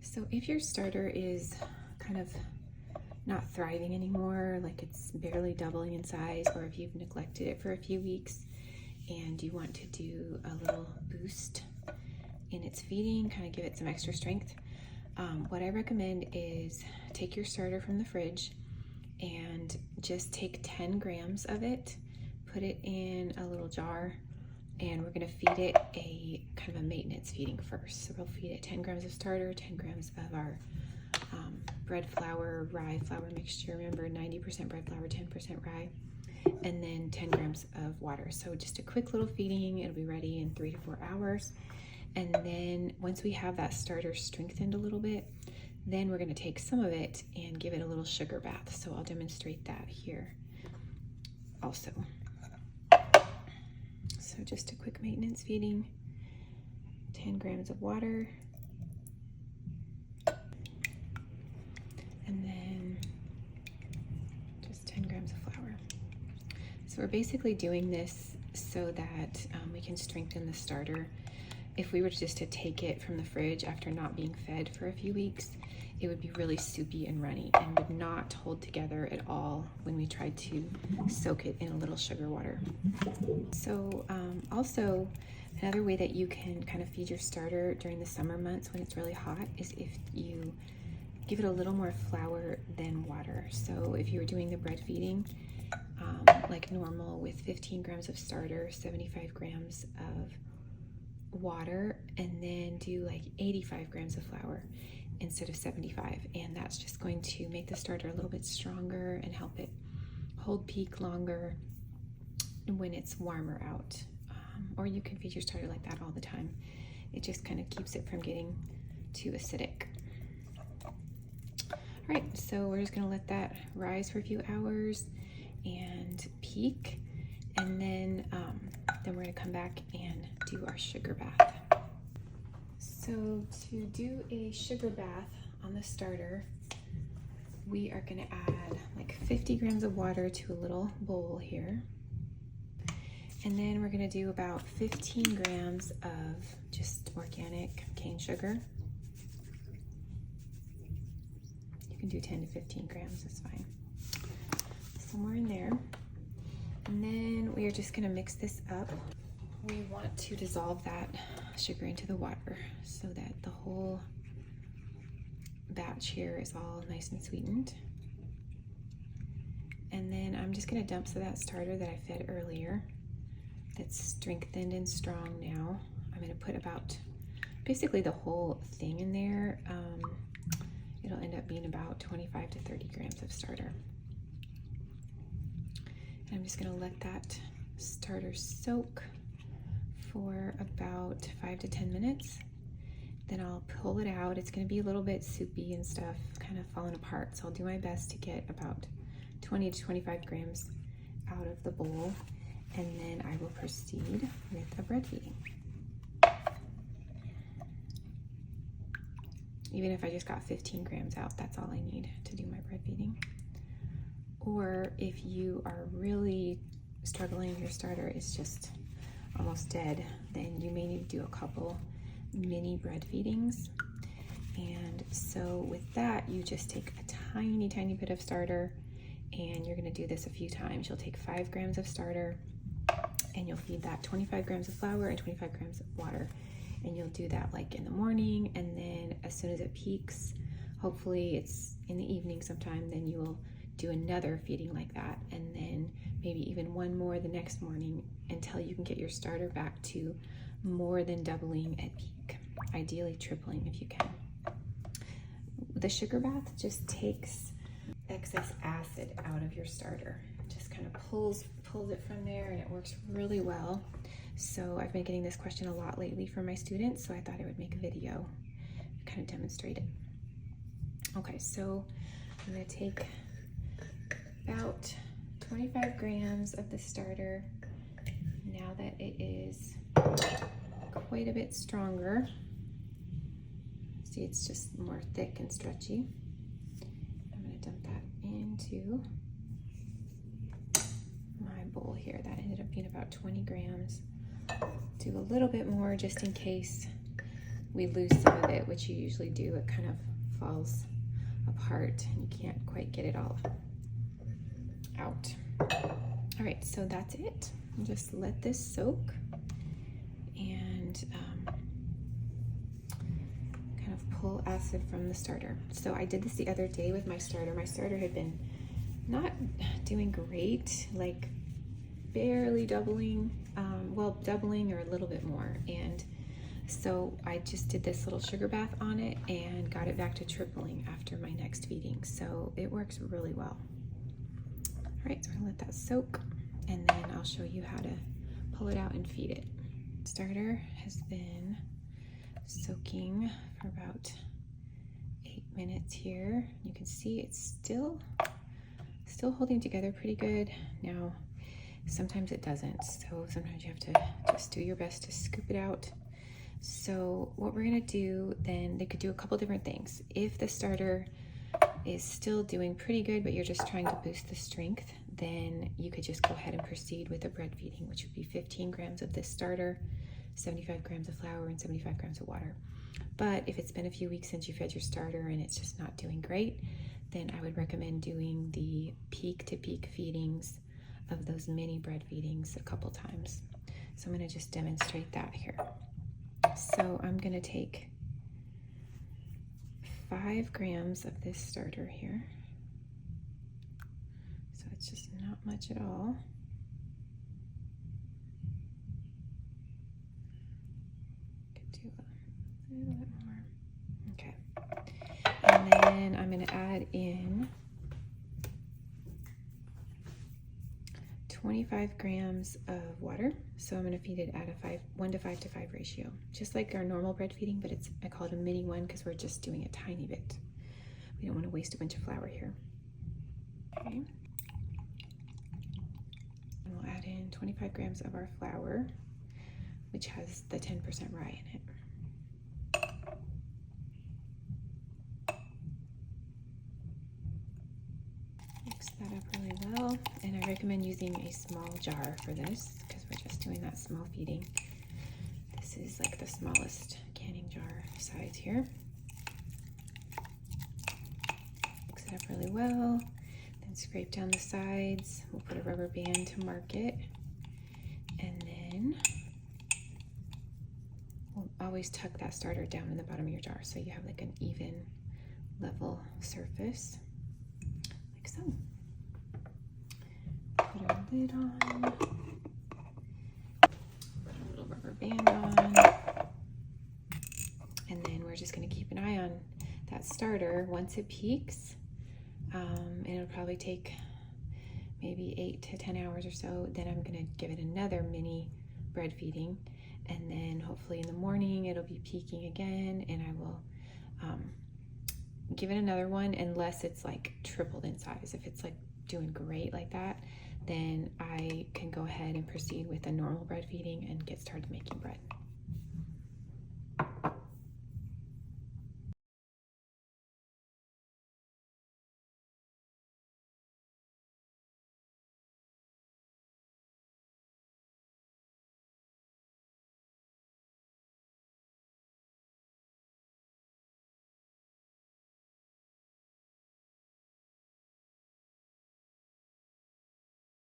So if your starter is kind of not thriving anymore, like it's barely doubling in size, or if you've neglected it for a few weeks and you want to do a little boost in its feeding, kind of give it some extra strength, what I recommend is take your starter from the fridge and just take 10 grams of it, put it in a little jar, and we're gonna feed it a kind of a maintenance feeding first. So we'll feed it 10 grams of starter, 10 grams of our bread flour, rye flour mixture. Remember, 90% bread flour, 10% rye, and then 10 grams of water. So just a quick little feeding. It'll be ready in 3 to 4 hours. And then once we have that starter strengthened a little bit, then we're gonna take some of it and give it a little sugar bath. So I'll demonstrate that here also. So just a quick maintenance feeding, 10 grams of water, and then just 10 grams of flour. So we're basically doing this so that we can strengthen the starter. If we were just to take it from the fridge after not being fed for a few weeks, it would be really soupy and runny and would not hold together at all when we tried to soak it in a little sugar water. So also another way that you can kind of feed your starter during the summer months when it's really hot is if you give it a little more flour than water. So if you were doing the bread feeding like normal with 15 grams of starter, 75 grams of water, and then do like 85 grams of flour instead of 75, and that's just going to make the starter a little bit stronger and help it hold peak longer when it's warmer out. Or you can feed your starter like that all the time. It just kind of keeps it from getting too acidic. All right, so we're just gonna let that rise for a few hours and peak, and then we're gonna come back and do our sugar bath. So to do a sugar bath on the starter, we are gonna add like 50 grams of water to a little bowl here. And then we're gonna do about 15 grams of just organic cane sugar. You can do 10 to 15 grams, that's fine. Somewhere in there. And then we are just gonna mix this up. We want to dissolve that sugar into the water so that the whole batch here is all nice and sweetened. And then I'm just gonna dump some of that starter that I fed earlier that's strengthened and strong now. I'm gonna put about basically the whole thing in there. It'll end up being about 25 to 30 grams of starter. And I'm just gonna let that starter soak for about 5 to 10 minutes. Then I'll pull it out. It's gonna be a little bit soupy and stuff, kind of falling apart. So I'll do my best to get about 20 to 25 grams out of the bowl. And then I will proceed with a bread feeding. Even if I just got 15 grams out, that's all I need to do my bread feeding. Or if you are really struggling, your starter is just almost dead, then you may need to do a couple mini bread feedings. And so with that, you just take a tiny, tiny bit of starter, and you're gonna do this a few times. You'll take 5 grams of starter, and you'll feed that 25 grams of flour and 25 grams of water. And you'll do that like in the morning, and then as soon as it peaks, hopefully it's in the evening sometime, then you will do another feeding like that, and then maybe even one more the next morning until you can get your starter back to more than doubling at peak, ideally tripling if you can. The sugar bath just takes excess acid out of your starter. Just kind of pulls it from there, and it works really well. So I've been getting this question a lot lately from my students, so I thought I would make a video to kind of demonstrate it. Okay, so I'm gonna take about 25 grams of the starter. Now that it is quite a bit stronger, see, it's just more thick and stretchy. I'm gonna dump that into my bowl here. That ended up being about 20 grams. Do a little bit more just in case we lose some of it, which you usually do, it kind of falls apart and you can't quite get it all out. All right, so that's it. Just let this soak and kind of pull acid from the starter. So I did this the other day with my starter. My starter had been not doing great, like barely doubling, well, doubling or a little bit more. And so I just did this little sugar bath on it and got it back to tripling after my next feeding. So it works really well. All right, so we're gonna let that soak and then I'll show you how to pull it out and feed it. Starter has been soaking for about 8 minutes here. You can see it's still holding together pretty good. Now, sometimes it doesn't, so sometimes you have to just do your best to scoop it out. So what we're gonna do then, they could do a couple different things. If the starter is still doing pretty good, but you're just trying to boost the strength, then you could just go ahead and proceed with a bread feeding, which would be 15 grams of this starter, 75 grams of flour, and 75 grams of water. But if it's been a few weeks since you fed your starter and it's just not doing great, then I would recommend doing the peak-to-peak feedings of those mini bread feedings a couple times. So I'm gonna just demonstrate that here. So I'm gonna take 5 grams of this starter here. So it's just not much at all. Could do a little bit more. Okay. And then I'm gonna add in 25 grams of water. So I'm gonna feed it at a 1 to 5 to 5 ratio, just like our normal bread feeding, but I call it a mini one because we're just doing a tiny bit. We don't want to waste a bunch of flour here. Okay. And we'll add in 25 grams of our flour, which has the 10% rye in it. Mix that up really well, and I recommend using a small jar for this because we're just doing that small feeding. This is like the smallest canning jar size here. Mix it up really well, then scrape down the sides. We'll put a rubber band to mark it, and then we'll always tuck that starter down in the bottom of your jar so you have like an even level surface. So, put our lid on, put a little rubber band on, and then we're just going to keep an eye on that starter. Once it peaks, and it'll probably take maybe 8 to 10 hours or so, then I'm going to give it another mini bread feeding, and then hopefully in the morning it'll be peaking again, and I will give it another one unless it's like tripled in size. If it's like doing great like that, then I can go ahead and proceed with a normal bread feeding and get started making bread.